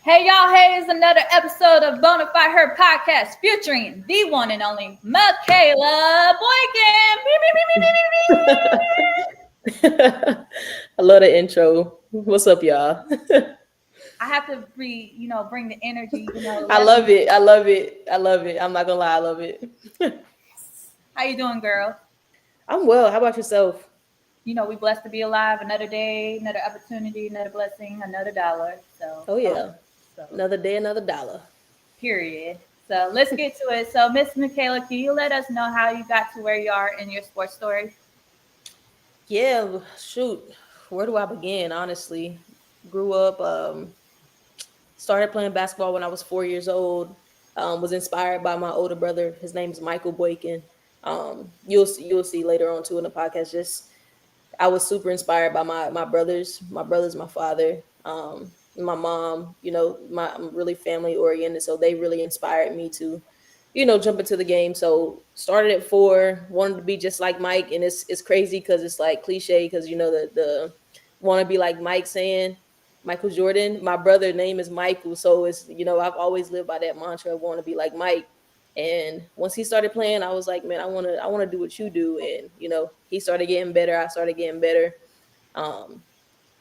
Hey y'all, hey, it's another episode of Bonafide Her podcast featuring the one and only Mikayla Boykin. I love the intro. What's up, y'all? I have to bring the energy, I love it. I love it. I love it. I'm not gonna lie, I love it. How you doing, girl? I'm well. How about yourself? We blessed to be alive. Another day, another opportunity, another blessing, another dollar. So, Oh yeah. so Another day, another dollar. period. So let's get to it. So, Miss Mikayla, can you let us know how you got to where you are in your sports story? Yeah, shoot. Where do I begin? Honestly, grew up. Started playing basketball when I was 4 years old. Was inspired by my older brother. His name is Michael Boykin. You'll see later on too in the podcast. Just I was super inspired by my brothers. My brothers, my father, my mom. I'm really family oriented, so they really inspired me to, jump into the game. So started at 4, wanted to be just like Mike, and it's crazy because it's like cliche because the want to be like Mike saying Michael Jordan. My brother name is Michael, so it's I've always lived by that mantra of want to be like Mike. And once he started playing, I was like, man, I want to do what you do. And he started getting better. I started getting better. Um,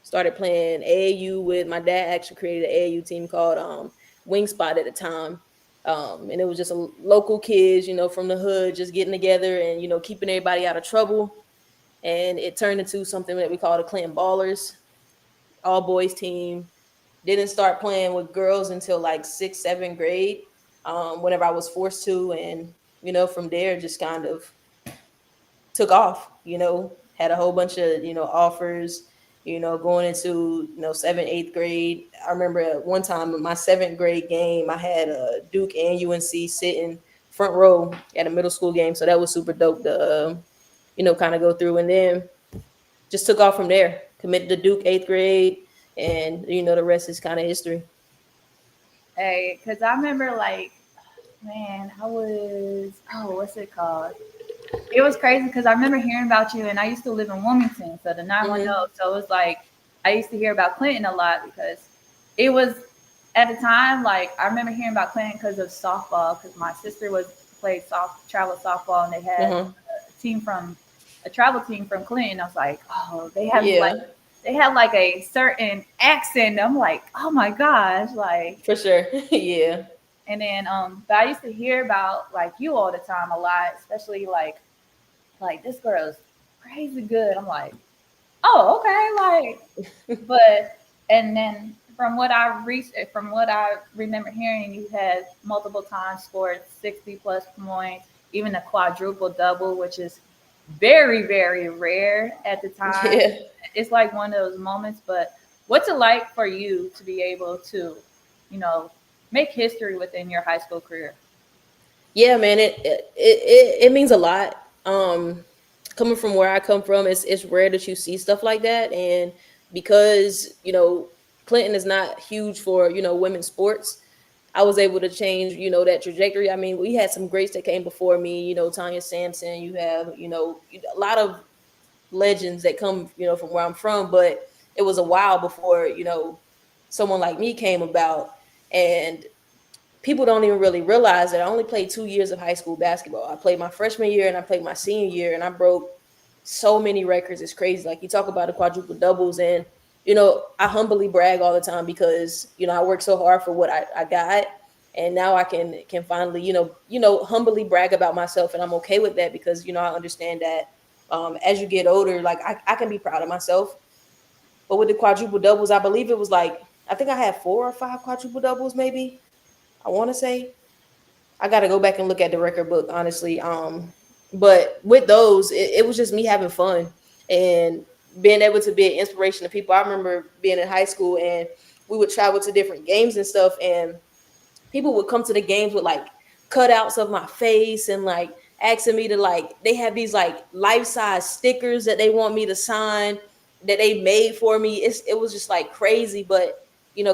Started playing AAU with my dad. Actually created an AAU team called Wing Spot at the time. And it was just a local kids, from the hood, just getting together and keeping everybody out of trouble. And it turned into something that we call the Clinton Ballers, all boys team. Didn't start playing with girls until like sixth, seventh grade, whenever I was forced to. And, from there, just kind of took off, had a whole bunch of, offers, going into, seventh, eighth grade. I remember at one time in my seventh grade game, I had Duke and UNC sitting front row at a middle school game. So that was super dope to, kind of go through. And then just took off from there, committed to Duke eighth grade. And, the rest is kind of history. Hey, because I remember man, what's it called? It was crazy because I remember hearing about you, and I used to live in Wilmington, so the 910. Mm-hmm. So it was like I used to hear about Clinton a lot because it was at the time I remember hearing about Clinton because of softball because my sister was played travel softball, and they had Mm-hmm. a travel team from Clinton. I was like, oh, Yeah, they had like a certain accent. I'm like, oh my gosh, like. for sure. Yeah. And then, but I used to hear about you all the time a lot, especially this girl's crazy good. I'm like, oh, okay, but and then from what I remember hearing, you had multiple times scored 60 plus points, even a quadruple double, which is very, very rare at the time. Yeah. It's like one of those moments. But what's it like for you to be able to, you know, make history within your high school career? Yeah, man, it means a lot. Coming from where I come from, it's rare that you see stuff like that. And because Clinton is not huge for women's sports, I was able to change that trajectory. I mean, we had some greats that came before me. Tanya Sampson. You have a lot of legends that come from where I'm from, but it was a while before someone like me came about. And people don't even really realize that I only played 2 years of high school basketball. I played my freshman year and I played my senior year, and I broke so many records. It's crazy. Like, you talk about the quadruple doubles, and I humbly brag all the time because I worked so hard for what I got, and now I can finally humbly brag about myself, and I'm okay with that because I understand that as you get older, like I can be proud of myself. But with the quadruple doubles, I believe it was like I think I had 4 or 5 quadruple doubles, maybe. I want to say I got to go back and look at the record book, honestly. But with those, it was just me having fun and being able to be an inspiration to people. I remember being in high school and we would travel to different games and stuff, and people would come to the games with like cutouts of my face and like asking me to they have these like life-size stickers that they want me to sign that they made for me. It was just like crazy. But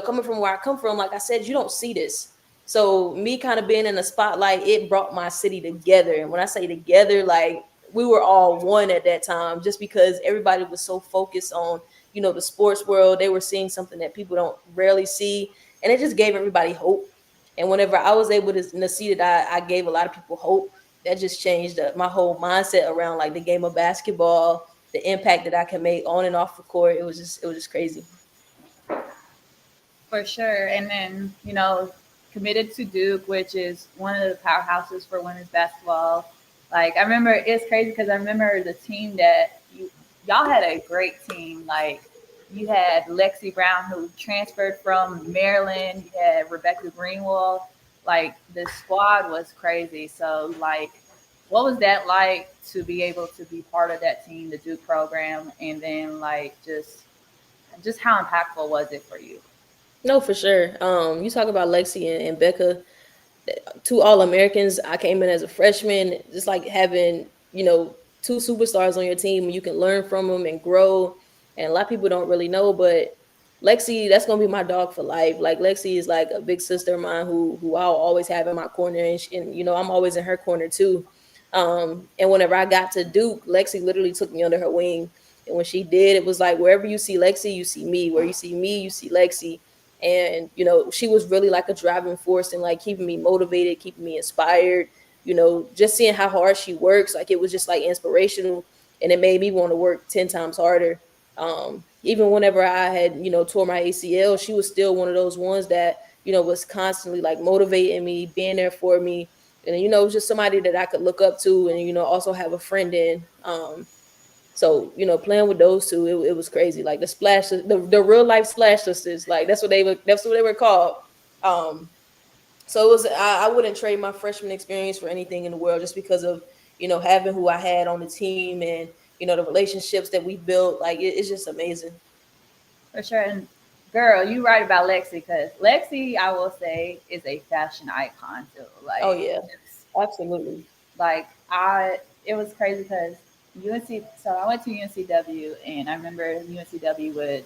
coming from where I come from, like I said, you don't see this. So me kind of being in the spotlight, it brought my city together. And when I say together, like we were all one at that time, just because everybody was so focused on the sports world. They were seeing something that people don't rarely see. and it just gave everybody hope. And whenever I was able to see that I gave a lot of people hope, that just changed my whole mindset around like the game of basketball, the impact that I can make on and off the court. It was just crazy. For sure. And then, committed to Duke, which is one of the powerhouses for women's basketball. Like, I remember it's crazy because I remember the team that y'all had a great team. Like, you had Lexi Brown, who transferred from Maryland. You had Rebecca Greenwell. Like, the squad was crazy. So, like, what was that like to be able to be part of that team, the Duke program, and then like just how impactful was it for you? No, for sure. You talk about Lexi and Becca, two All Americans. I came in as a freshman, just like having two superstars on your team. You can learn from them and grow. And a lot of people don't really know, but Lexi, that's gonna be my dog for life. Like Lexi is like a big sister of mine who I'll always have in my corner, and I'm always in her corner too. And whenever I got to Duke, Lexi literally took me under her wing. And when she did, it was like wherever you see Lexi, you see me. Where you see me, you see Lexi. And she was really like a driving force and like keeping me motivated, keeping me inspired. Just seeing how hard she works, like it was just like inspirational, and it made me want to work 10 times harder. Even whenever I had tore my ACL, she was still one of those ones that was constantly like motivating me, being there for me. And it was just somebody that I could look up to, and also have a friend in. So playing with those two, it was crazy. Like the real life Splash Sisters, like that's what they were called. Um, so it was. I wouldn't trade my freshman experience for anything in the world, just because of having who I had on the team, and the relationships that we built. Like it's just amazing. For sure. And girl, you right about Lexi because Lexi, I will say, is a fashion icon too. Oh Like, yeah, just absolutely. like it was crazy because UNC. So I went to UNCW, and I remember UNCW would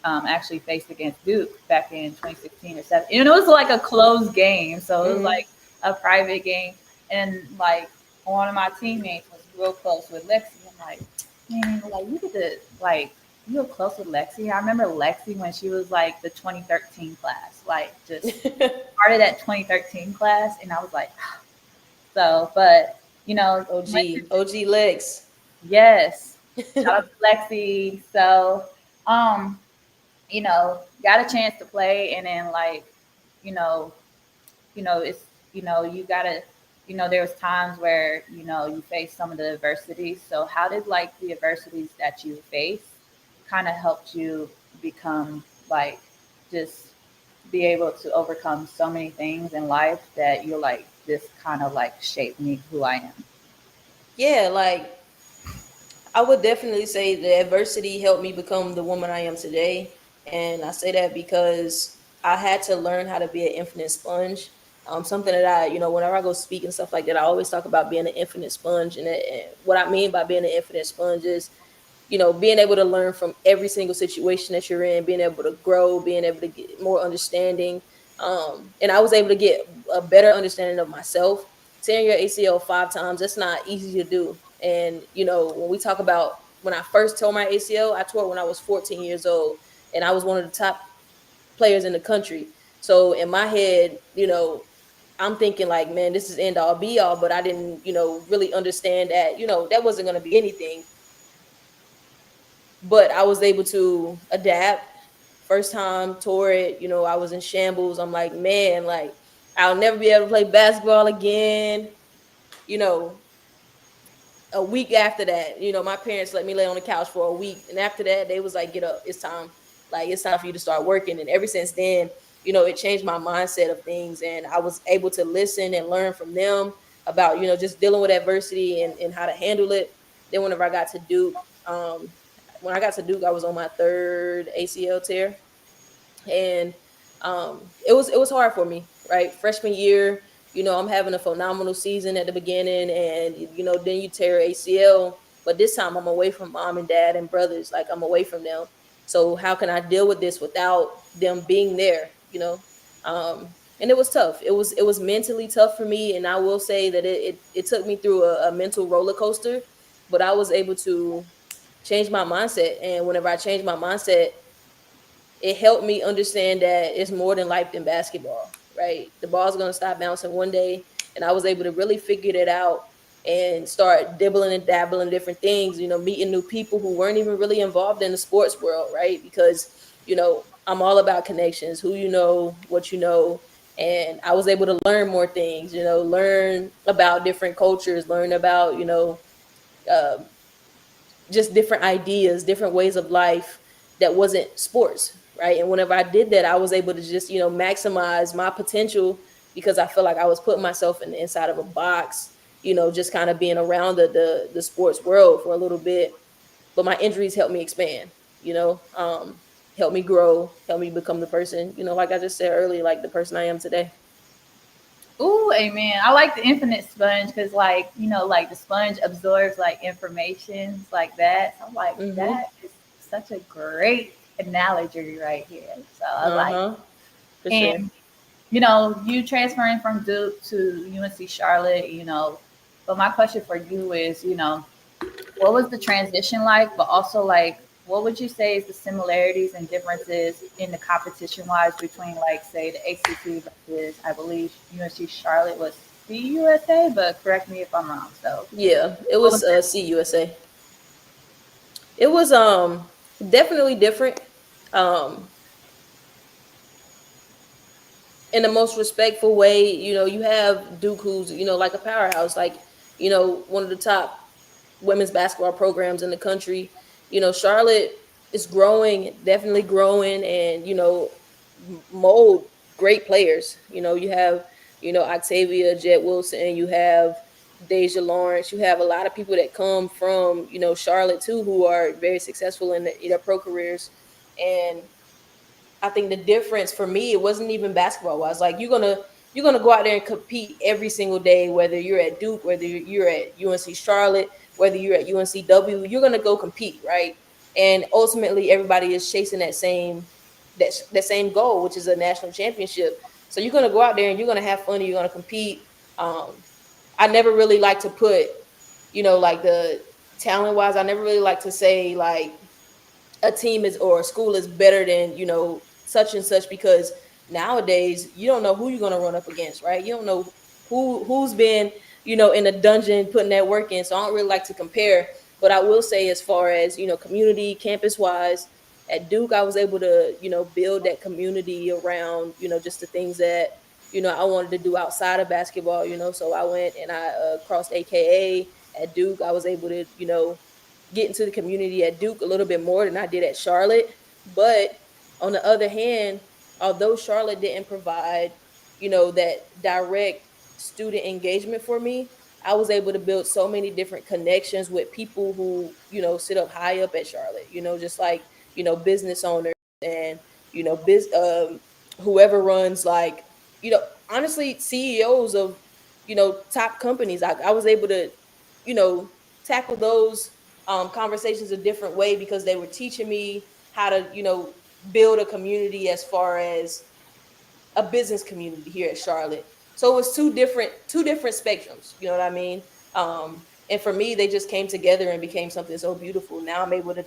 actually faced against Duke back in 2016 or 7. And it was like a close game, so it was Hmm. like a private game. And like one of my teammates was real close with Lexi. I'm like, man, like you get to like you were close with Lexi. I remember Lexi when she was like the 2013 class, like just part of that 2013 class, and I was like, so. But went to OG Lex. yes, shout out to Lexi. So, um, got a chance to play, and then like, you know, it's you gotta, there was times where you face some of the adversities. So how did like the adversities that you faced kind of helped you become like just be able to overcome so many things in life that you're like this kind of like shaped me who I am. Yeah, like I would definitely say the adversity helped me become the woman I am today. And I say that because I had to learn how to be an infinite sponge. Something that whenever I go speak and stuff like that, I always talk about being an infinite sponge. And what I mean by being an infinite sponge is being able to learn from every single situation that you're in, being able to grow, being able to get more understanding. And I was able to get a better understanding of myself. Tearing your ACL 5 times, that's not easy to do. And, when we talk about when I first tore my ACL, I tore it when I was 14 years old, and I was one of the top players in the country. So in my head, I'm thinking like, man, this is end all be all, but I didn't, really understand that, that wasn't going to be anything, but I was able to adapt. First time tore it, I was in shambles. I'm like, man, like I'll never be able to play basketball again. You know, a week after that, my parents let me lay on the couch for a week, and after that, they was like, get up, it's time. Like it's time for you to start working. And ever since then, it changed my mindset of things, and I was able to listen and learn from them about just dealing with adversity and how to handle it. Then whenever I got to Duke, um, when I got to Duke, I was on my third ACL tear, and it was hard for me. Right, freshman year, I'm having a phenomenal season at the beginning, and then you tear ACL, but this time I'm away from mom and dad and brothers. Like I'm away from them, so how can I deal with this without them being there? And it was tough. It was mentally tough for me, and I will say that it took me through a mental roller coaster, but I was able to change my mindset. And whenever I changed my mindset, it helped me understand that it's more than life than basketball, right? The ball's gonna stop bouncing one day, and I was able to really figure it out and start dibbling and dabbling in different things. Meeting new people who weren't even really involved in the sports world, right? Because I'm all about connections, who you know, what you know, and I was able to learn more things. Learn about different cultures, learn about uh, just different ideas, different ways of life that wasn't sports, right? And whenever I did that, I was able to just, maximize my potential because I feel like I was putting myself in the inside of a box, just kind of being around the sports world for a little bit. But my injuries helped me expand, you know, um, helped me grow, helped me become the person, like I just said earlier, like the person I am today. Ooh, amen. I like the infinite sponge because, like, like the sponge absorbs like information like that. So I'm like, Mm-hmm. that is such a great analogy right here. So I like, Uh-huh. For sure. and you transferring from Duke to UNC Charlotte, but my question for you is, what was the transition like? But also, like, what would you say is the similarities and differences in the competition wise between, like, say, the ACC versus, I believe, UNC Charlotte was CUSA, but correct me if I'm wrong. So, Yeah, it what was was that? CUSA. It was definitely different. Um in the most respectful way. You have Duke, who's like a powerhouse, like one of the top women's basketball programs in the country. Charlotte is growing, definitely growing, and mold great players. You have Octavia Jet Wilson, you have Deja Lawrence, you have a lot of people that come from Charlotte too, who are very successful in their pro careers. And I think the difference for me, it wasn't even basketball wise. Like you're gonna go out there and compete every single day, whether you're at Duke, whether you're at UNC Charlotte, whether you're at UNCW, you're gonna go compete, right? And ultimately, everybody is chasing that same goal, which is a national championship. So you're gonna go out there and you're gonna have fun. And you're gonna compete. I never really like to put, like the talent wise. I never really like to say like a team is or a school is better than such and such, because nowadays you don't know who you're going to run up against, right? You don't know who's been in a dungeon putting that work in. So I don't really like to compare, but I will say, as far as community campus wise, at Duke I was able to build that community around just the things that I wanted to do outside of basketball. So I went and I crossed AKA at Duke. I was able to get into the community at Duke a little bit more than I did at Charlotte. But on the other hand, although Charlotte didn't provide, that direct student engagement for me, I was able to build so many different connections with people who, sit up high up at Charlotte, just like, business owners and, whoever runs like, honestly, CEOs of, top companies. I was able to, tackle those conversations a different way because they were teaching me how to build a community as far as a business community here at Charlotte. So it was two different spectrums, you know what I mean? And for me, they just came together and became something so beautiful. Now I'm able to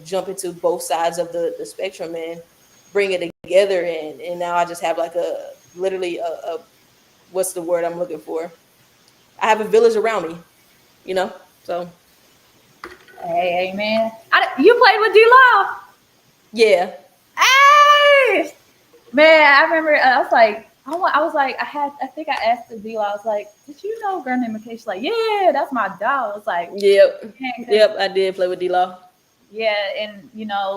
jump into both sides of the spectrum and bring it together, and now I just have like a literally a what's the word I'm looking for, I have a village around me, so Hey, amen. You played with D Law. yeah. Hey, man, I remember I was like, I was like, I think I asked the deal. I was like, did you know a girl named Mikayla? She's like, yeah, that's my dog. I was like, Yep. man, because Yep. I did play with D Law. yeah, and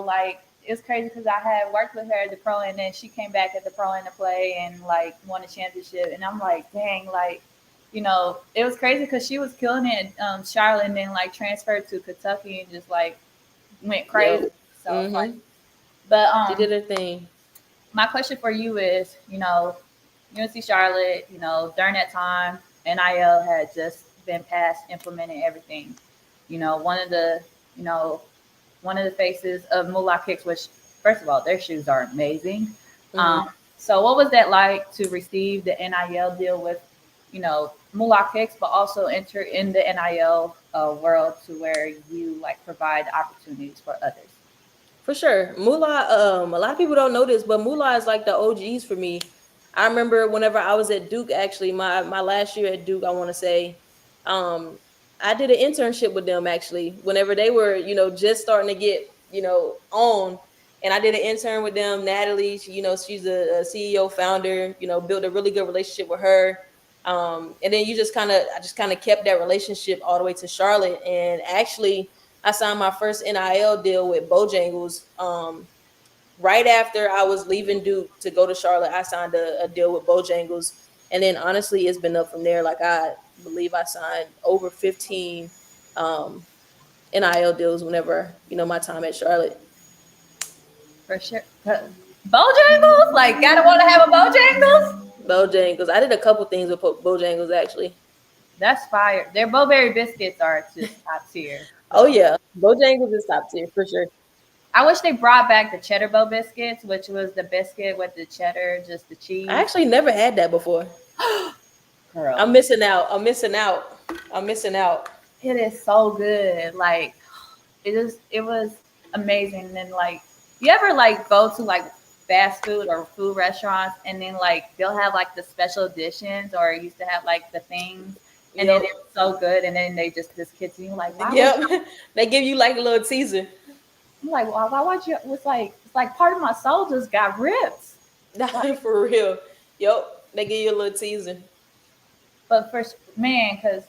like it's crazy because I had worked with her at the pro, and then she came back at the pro and to play and like won a championship, and I'm like, dang, like, it was crazy because she was killing it, Charlotte, and then like transferred to Kentucky and just like went crazy. Yep. So it's like, Mm-hmm. but She did her thing. my question for you is, UNC Charlotte, during that time, NIL had just been passed, implementing everything. One of the, you know, one of the faces of Moolah Kicks, which, first of all, their shoes are amazing. Mm-hmm. So what was that like to receive the NIL deal with, Moolah Kicks, but also enter in the NIL world to where you like provide opportunities for others? For sure. Moolah, a lot of people don't know this, but Moolah is like the OGs for me. I remember whenever I was at Duke, actually, my last year at Duke, I want to say, um, I did an internship with them actually, whenever they were, just starting to get, on. And I did an intern with them. Natalie, she's a CEO founder, built a really good relationship with her. And then I just kind of kept that relationship all the way to Charlotte. And actually, I signed my first NIL deal with Bojangles. Right after I was leaving Duke to go to Charlotte, I signed a deal with Bojangles. And then honestly, it's been up from there. Like I believe I signed over 15 um, NIL deals whenever, my time at Charlotte. For sure. Bojangles? Like, gotta want to have a Bojangles? Bojangles. I did a couple things with Bojangles actually. That's fire. Their Bowberry biscuits are just top tier. Oh So yeah, Bojangles is top tier for sure. I wish they brought back the cheddar bow biscuits, which was the biscuit with the cheddar, just the I cheese. actually never had that before. I'm Girl, missing out. I'm missing out. I'm missing out. it is so good. Like it was amazing. And then like you ever like go to like fast food or food restaurants and then like they'll have like the special editions or used to have like the things and then Yep. it's so good and then they just discontinue like why would Yep. They give you like a little teaser. I'm like why would you it's like part of my soul just got ripped. Like For real. Yep. They give you a little teaser. but for man, because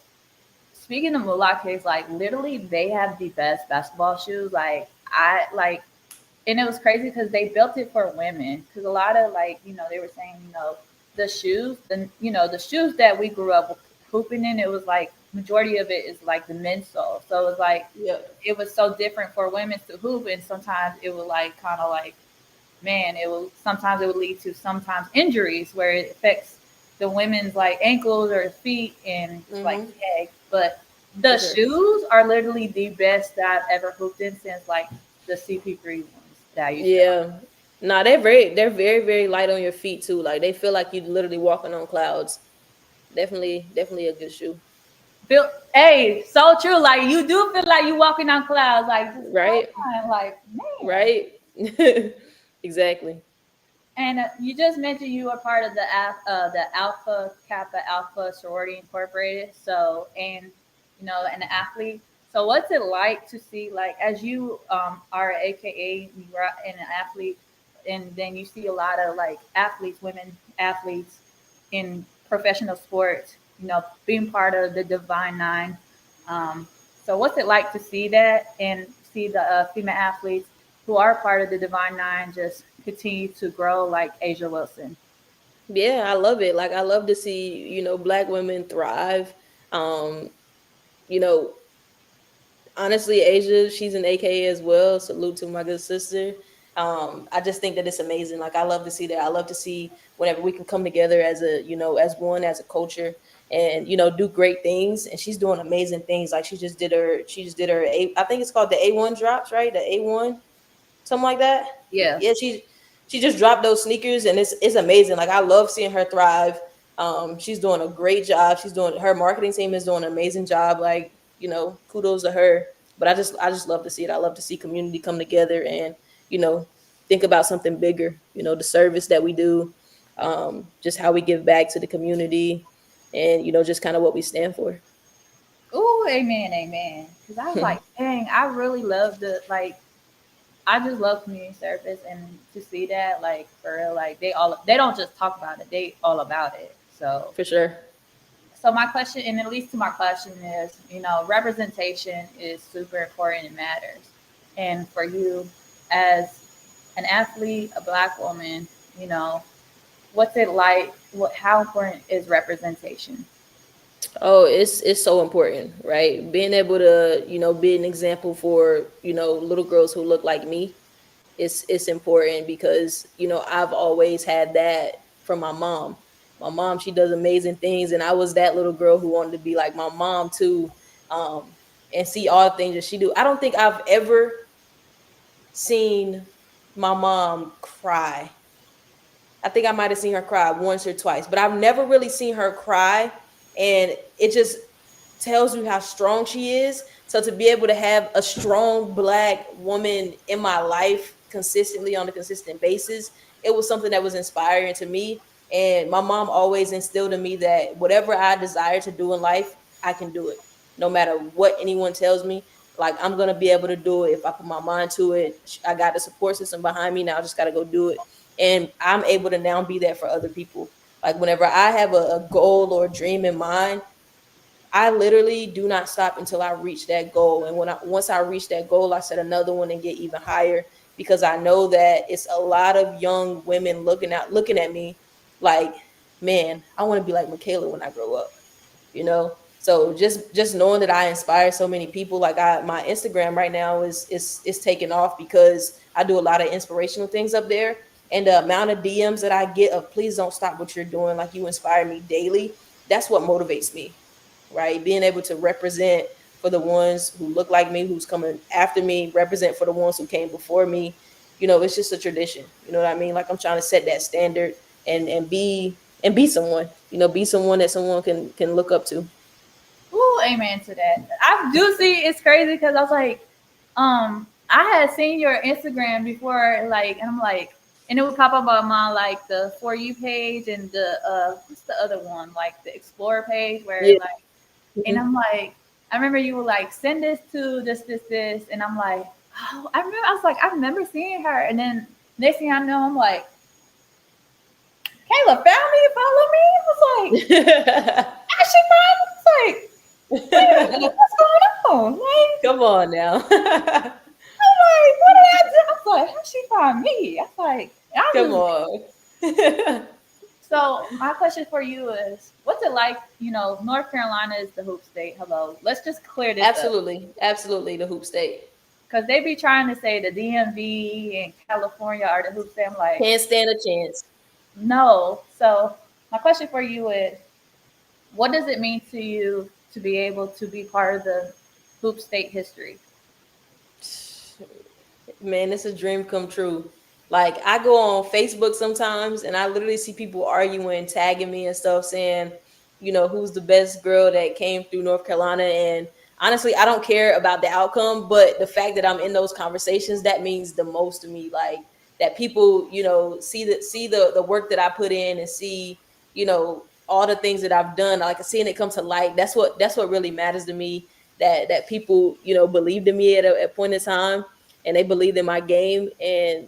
speaking of Moolah Kicks, like literally they have the best basketball shoes. Like I like and it was crazy because they built it for women. Because a lot of like they were saying the shoes, the shoes that we grew up hooping in, it was like majority of it is like the men's sole. So it was like Yep. it was so different for women to hoop, and sometimes it would like kind of like man, it will sometimes it would lead to sometimes injuries where it affects the women's like ankles or feet and like Mm-hmm. legs. But For the sure. shoes are literally the best that I've ever hooped in since like the CP3 ones that I used to own. Yeah. Nah, they're very, very light on your feet too. Like they feel like you're literally walking on clouds. Definitely, definitely a good shoe. Feel, hey, so true. Like you do feel like you walking on clouds. Like just come Right? on, like man. Right? Exactly. And you just mentioned you were part of the Alpha Kappa Alpha Sorority Incorporated. So, and an athlete. So, what's it like to see, like, as you are AKA, you're an athlete, and then you see a lot of like athletes, women athletes in professional sports, being part of the Divine Nine. Um, so, what's it like to see that and see the female athletes who are part of the Divine Nine just continue to grow like Asia Wilson? Yeah, I love it. Like I love to see, black women thrive. Um, you know, honestly, Asia, she's an AKA as well. Salute to my good sister. I just think that it's amazing. Like I love to see that. I love to see whenever we can come together as a, as one, as a culture, and do great things. And she's doing amazing things. Like she just did her I think it's called the A1 drops, right? The A1, something like that. Yeah. Yeah, she just dropped those sneakers, and it's amazing. Like I love seeing her thrive. She's doing a great job. Her marketing team is doing an amazing job. Like kudos to her. But I just love to see it. I love to see community come together and you know think about something bigger. The service that we do, just how we give back to the community, and just kind of what we stand for. Ooh, amen, amen. Because I was like, dang, I really love the like. I just love community service and to see that like for real, like they don't just talk about it, they all about it. So For sure. my question, and it leads to my question is, representation is super important and matters. And for you as an athlete, a black woman, you know, what's it like? How important is representation? Oh, it's so important, right? Being able to, be an example for, little girls who look like me. It's important because, I've always had that from my mom. My mom, she does amazing things, and I was that little girl who wanted to be like my mom too, and see all the things that she do. I don't think I've ever seen my mom cry. I think I might have seen her cry once or twice, but I've never really seen her cry, and it just tells you how strong she is. So to be able to have a strong black woman in my life, consistently on a consistent basis, it was something that was inspiring to me. And my mom always instilled in me that whatever I desire to do in life, I can do it. No matter what anyone tells me, like I'm gonna be able to do it if I put my mind to it. I got the support system behind me now. I just gotta go do it. And I'm able to now be that for other people. Like whenever I have a goal or a dream in mind, I literally do not stop until I reach that goal. And once I reach that goal, I set another one and get even higher, because I know that it's a lot of young women looking at me like, man, I want to be like Mikayla when I grow up, you know? So just knowing that I inspire so many people, like my Instagram right now is taking off because I do a lot of inspirational things up there. And the amount of DMs that I get of please don't stop what you're doing, like you inspire me daily, that's what motivates me, right? Being able to represent for the ones who look like me, who's coming after me, represent for the ones who came before me. It's just a tradition. You know what I mean? Like I'm trying to set that standard and be someone. Be someone that someone can look up to. Ooh, amen to that. I do see it's crazy because I was like, I had seen your Instagram before, like, and I'm like, and it would pop up on my like the For You page and the what's the other one, like the Explore page, where Yeah. like, and Mhm. I'm like, I remember you were like, send this to this, and I'm like, oh, I was like, I've never seen her, and then next thing I know, I'm like, Kayla found me, follow me. I was like, how she find me? I was like, wait a minute, what's going on? Like, Come on now. I'm like, what did I do? I was like, how she find me? I was like, I Come was just. on. So my question for you is, what's it like? North Carolina is the hoop state. Hello, let's just clear this up Absolutely. Absolutely the hoop state. because they be trying to say the DMV and California are the hoop state. I'm like, Can't stand a chance. no. So my question for you is, what does it mean to you to be able to be part of the hoop state history? Man, it's a dream come true. Like I go on Facebook sometimes and I literally see people arguing, tagging me and stuff, saying, who's the best girl that came through North Carolina. And honestly, I don't care about the outcome, but the fact that I'm in those conversations, that means the most to me. Like that people, see the work that I put in and see, all the things that I've done, like seeing it come to light. That's what really matters to me. That people, believed in me at a point in time, and they believed in my game. And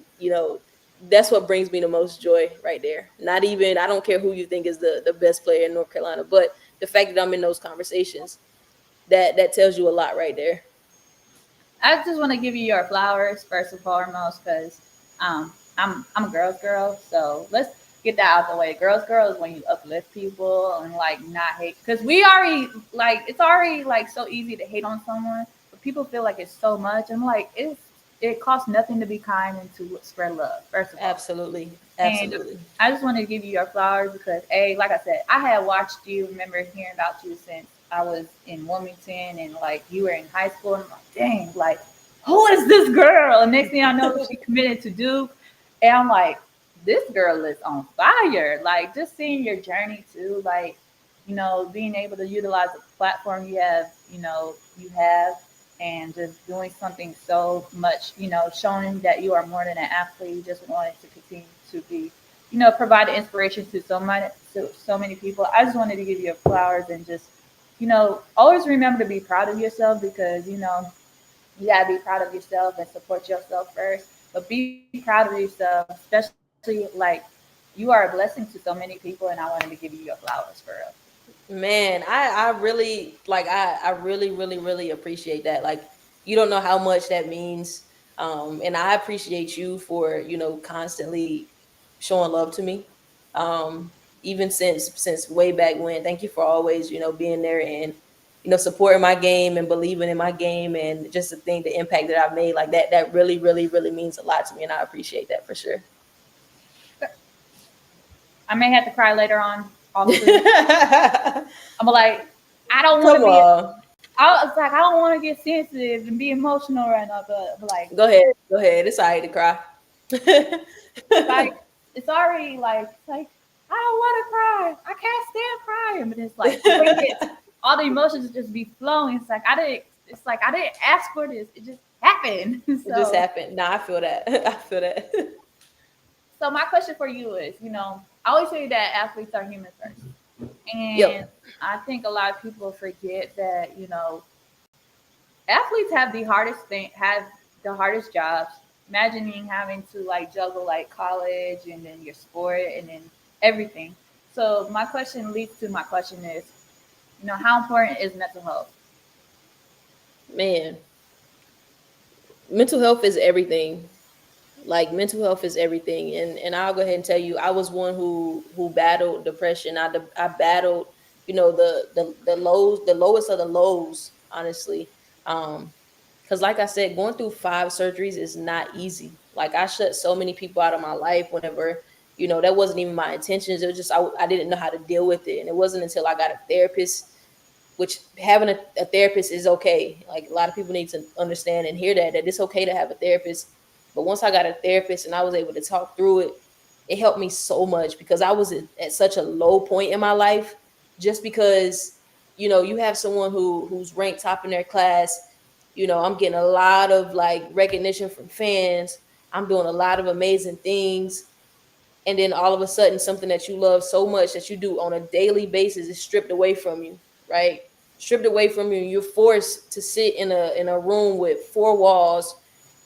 that's what brings me the most joy right there. Not even, I don't care who you think is the best player in North Carolina, but the fact that I'm in those conversations, that tells you a lot right there. I just want to give you your flowers first and foremost because I'm a girl's girl. So let's get that out the way. Girls is when you uplift people and like not hate because we already like it's already like so easy to hate on someone, but people feel like it's so much. I'm like it costs nothing to be kind and to spread love first of all. Absolutely. And Absolutely. I just wanted to give you your flowers because, A, like I said, I had watched you, remember hearing about you since I was in Wilmington and like you were in high school. And I'm like, dang, like, who is this girl? And next thing I know, she committed to Duke. And I'm like, this girl is on fire. Like, just seeing your journey too, like, being able to utilize the platform you have, and just doing something so much, showing that you are more than an athlete. You just wanted to continue to be, provide inspiration to so many people. I just wanted to give you flowers and just, always remember to be proud of yourself because, you gotta be proud of yourself and support yourself first. But be proud of yourself, especially like you are a blessing to so many people, and I wanted to give you your flowers for real. Man, I really like I really, really, really appreciate that. Like you don't know how much that means. And I appreciate you for, constantly showing love to me. Even since way back when. Thank you for always, being there and, supporting my game and believing in my game, and just the impact that I've made. Like that really, really, really means a lot to me, and I appreciate that for sure. I may have to cry later on, too. I'm like, I don't want to Come be. on. I was like, I don't want to get sensitive and be emotional right now, but like, Go ahead. Go ahead. It's all right to cry. like it's already like it's like I don't want to cry. I can't stand crying, but it's like you ain't get all the emotions just be flowing. It's like I didn't. It's like I didn't ask for this. It just happened. happened. It just So happened. Nah, I feel that. I feel that. so my question for you is, I always say that athletes are human first. And Yep. I think a lot of people forget that, athletes have the hardest jobs. Imagining having to like juggle like college and then your sport and then everything. So my question leads to my question is, how important is mental health? Man, mental health is everything. Like mental health is everything, and I'll go ahead and tell you, I was one who battled depression. I battled, the lows, the lowest of the lows, honestly. Because like I said, going through 5 surgeries is not easy. Like I shut so many people out of my life whenever, that wasn't even my intentions. It was just I didn't know how to deal with it, and it wasn't until I got a therapist, which having a therapist is okay. Like a lot of people need to understand and hear that it's okay to have a therapist. But once I got a therapist and I was able to talk through it, it helped me so much because I was at such a low point in my life. Just because you have someone who's ranked top in their class, I'm getting a lot of like recognition from fans. I'm doing a lot of amazing things, and then all of a sudden something that you love so much that you do on a daily basis is stripped away from you, right? Stripped away from you. You're forced to sit in a room with 4 walls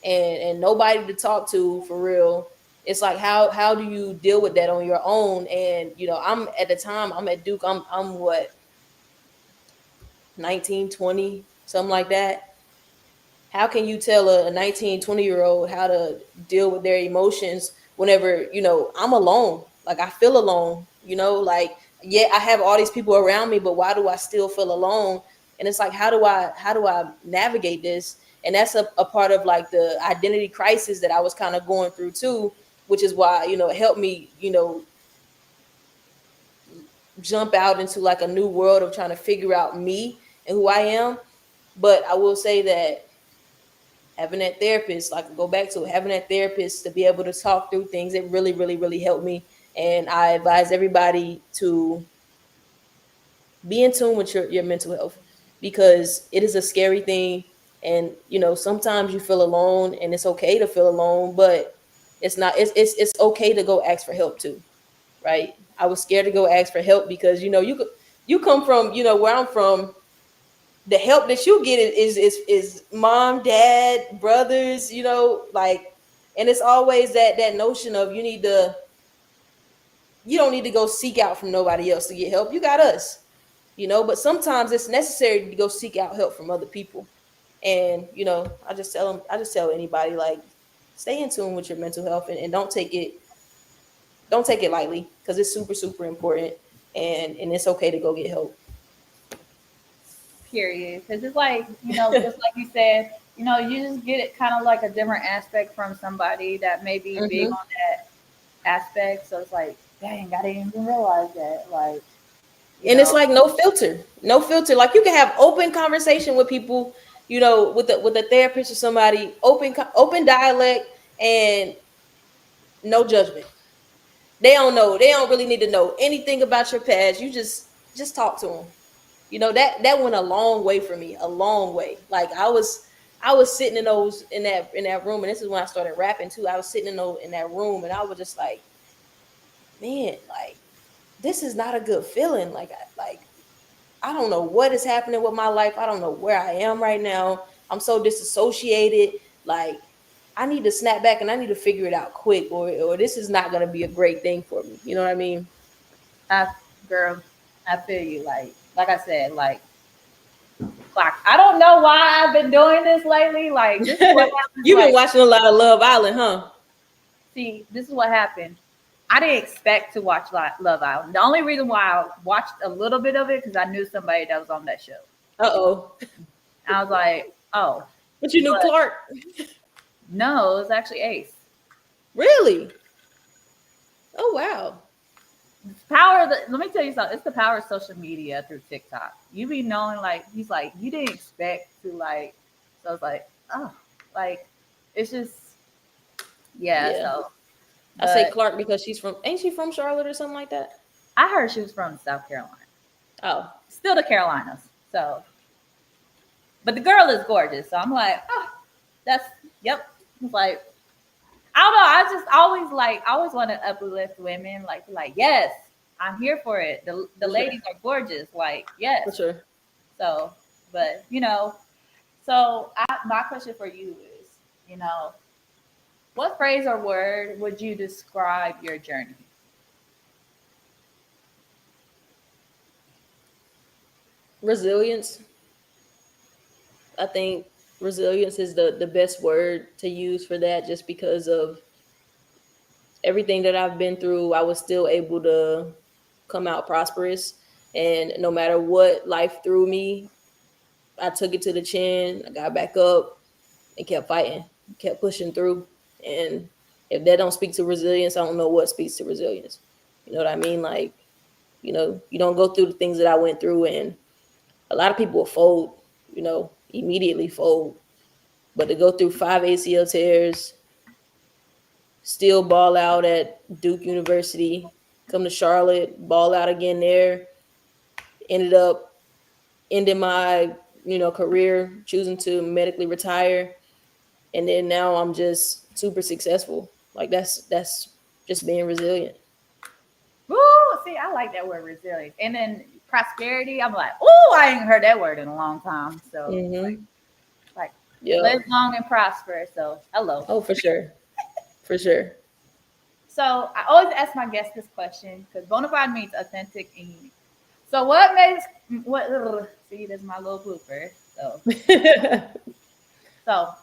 and nobody to talk to for real. It's like how do you deal with that on your own? And I'm at the time I'm at Duke. I'm what, 19, 20, something like that. How can you tell a 19, 20 year old how to deal with their emotions whenever I'm alone? Like I feel alone, like, yeah, I have all these people around me, but why do I still feel alone? And it's like, how do I navigate this? And that's a part of like the identity crisis that I was kind of going through too, which is why it helped me jump out into like a new world of trying to figure out me and who I am. But I will say that having that therapist, like go back to it, having that therapist to be able to talk through things, it really, really, really helped me. And I advise everybody to be in tune with your mental health, because it is a scary thing. And sometimes you feel alone, and it's okay to feel alone, but it's okay to go ask for help too, right? I was scared to go ask for help because you come from where I'm from. The help that you get is mom, dad, brothers, like, and it's always that notion of you don't need to go seek out from nobody else to get help. You got us, but sometimes it's necessary to go seek out help from other people. And I just tell anybody, like, stay in tune with your mental health, and don't take it lightly, because it's super, super important. And it's okay to go get help. Period. Because it's like, just like you said, you just get it kind of like a different aspect from somebody that may be big Hmm. on that aspect. So it's like, dang, I didn't even realize that. Like, you And it's know, like no filter. Like you can have open conversation with people, with a therapist or somebody, open dialect, and no judgment. They don't really need to know anything about your past. You just talk to them. That went a long way for me, a long way. Like I was sitting in that room, and this is when I started rapping too. I was sitting in that room, and I was just like, man, like, this is not a good feeling. Like I don't know what is happening with my life. I don't know where I am right now. I'm so disassociated. Like, I need to snap back and I need to figure it out quick, or this is not going to be a great thing for me. You know what I mean? I, girl, I feel you. Like I said, like I don't know why I've been doing this lately. Like this is what happens. You've been Like, watching a lot of Love Island, huh? see, this is what happened. I didn't expect to watch Love Island. The only reason why I watched a little bit of it because I knew somebody that was on that show. Uh-oh. I was like, oh, But you knew but Clark. no, it was actually Ace. Really? Oh, wow. Let me tell you something. It's the power of social media through TikTok. You be knowing, like, he's like, you didn't expect to, like, so I was like, oh, like, it's just, yeah. Yeah. So, I say but Clark because ain't she from Charlotte or something like that? I heard she was from South Carolina, Oh. still the Carolinas. So, but the girl is gorgeous. So I'm like, oh. That's yep. It's like I don't know. I just always I always want to uplift women. Like yes, I'm here for it. The For sure. ladies are gorgeous. Like yes. For sure. So, but so my question for you is, what phrase or word would you describe your journey? Resilience. I think resilience is the best word to use for that, just because of everything that I've been through. I was still able to come out prosperous, and no matter what life threw me, I took it to the chin. I got back up and kept fighting, kept pushing through. And if that don't speak to resilience, I don't know what speaks to resilience. You know what I mean? Like, you don't go through the things that I went through, and a lot of people will fold, immediately fold. But to go through 5 ACL tears, still ball out at Duke University, come to Charlotte, ball out again there, ended up ending my, career, choosing to medically retire, and then now I'm just super successful. Like that's just being resilient. Woo! See, I like that word resilient. And then prosperity, I'm like, oh, I ain't heard that word in a long time. So Mm-hmm. like Yeah. live long and prosper. So hello. Oh, for sure. For sure. So I always ask my guests this question because Bonafide means authentic and unique. So what makes what see, this is my little blooper. So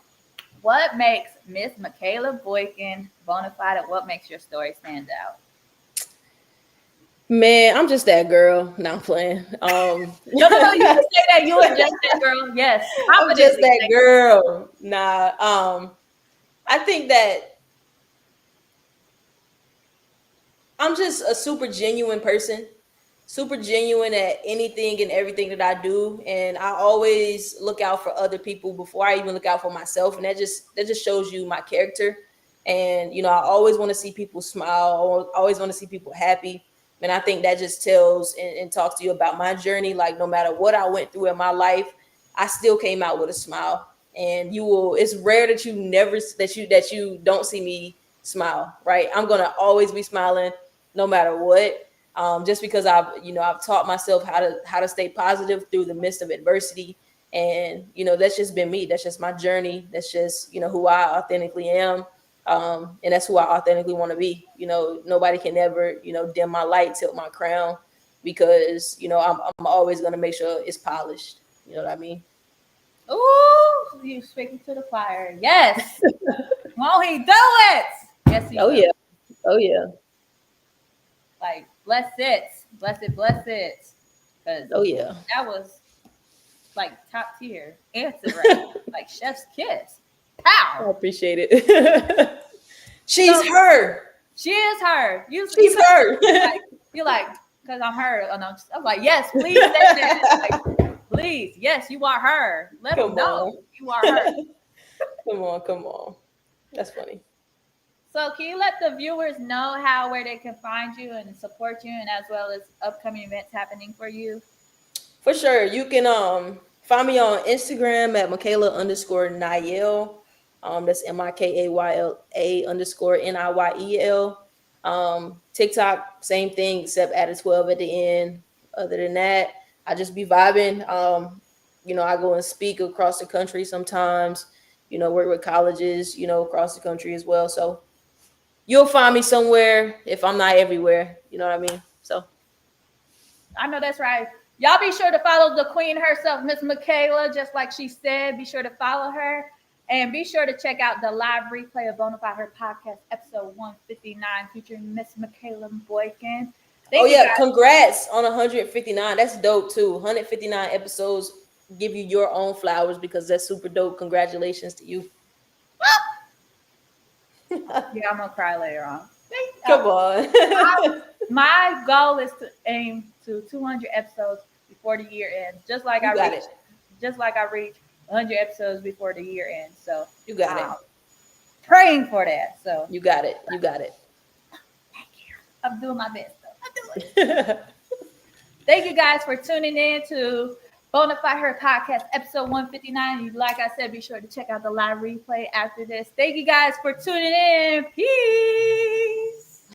what makes Miss Mikayla Boykin Bonafide and what makes your story stand out? Man, I'm just that girl. Now I'm playing. No, no, no. You can say that. You are just that girl. Yes, I'm just confidently. that girl. Nah. I think that I'm just a super genuine person, super genuine at anything and everything that I do, and I always look out for other people before I even look out for myself, and that just shows you my character. And I always want to see people smile. I always want to see people happy, and I think that just tells and talks to you about my journey. Like, no matter what I went through in my life, I still came out with a smile. And you will. It's rare that you don't see me smile. Right? I'm gonna always be smiling no matter what. Just because I've taught myself how to stay positive through the midst of adversity, and that's just been me. That's just my journey. That's just who I authentically am, and that's who I authentically want to be. Nobody can ever dim my light, tilt my crown, because I'm always gonna make sure it's polished. You know what I mean? Ooh, you speaking to the choir. Yes. Won't he do it? Yes, he Oh will. yeah. Oh yeah. Like, bless it. Bless it, bless it. Because Oh yeah. that was like top tier answer right there. Like chef's kiss. Pow. I appreciate it. She's So her. she is her. You She's better her. you like, because I'm her. And I'm like, yes, please say that. Like, please, yes, you are her. Let them Come know on. you are her. Come on, come on. That's funny. So can you let the viewers know how where they can find you and support you, and as well as upcoming events happening for you? For sure. You can find me on Instagram at Mikayla underscore Niel. That's Mikayla underscore NIYEL. TikTok, same thing, except add a 12 at the end. Other than that, I just be vibing. I go and speak across the country sometimes, work with colleges, across the country as well. So you'll find me somewhere if I'm not everywhere. You know what I mean? So I know that's right. Y'all be sure to follow the queen herself, Miss Mikayla, just like she said. Be sure to follow her. And be sure to check out the live replay of Bonafide Her podcast, episode 159, featuring Miss Mikayla Boykin. oh Thank you yeah, guys. congrats on 159. That's dope too. 159 episodes give you your own flowers, because that's super dope. Congratulations to you. Yeah, I'm gonna cry later on. Come on. My goal is to aim to 200 episodes before the year ends, You got it. just like I reach 100 episodes before the year ends. So You got it. I'm praying for that. So You got it. You got it. thank you. I'm doing my best. Though. I'm doing it. Thank you guys for tuning in to Bonafide Her Podcast, episode 159. Like I said, be sure to check out the live replay after this. Thank you guys for tuning in. Peace.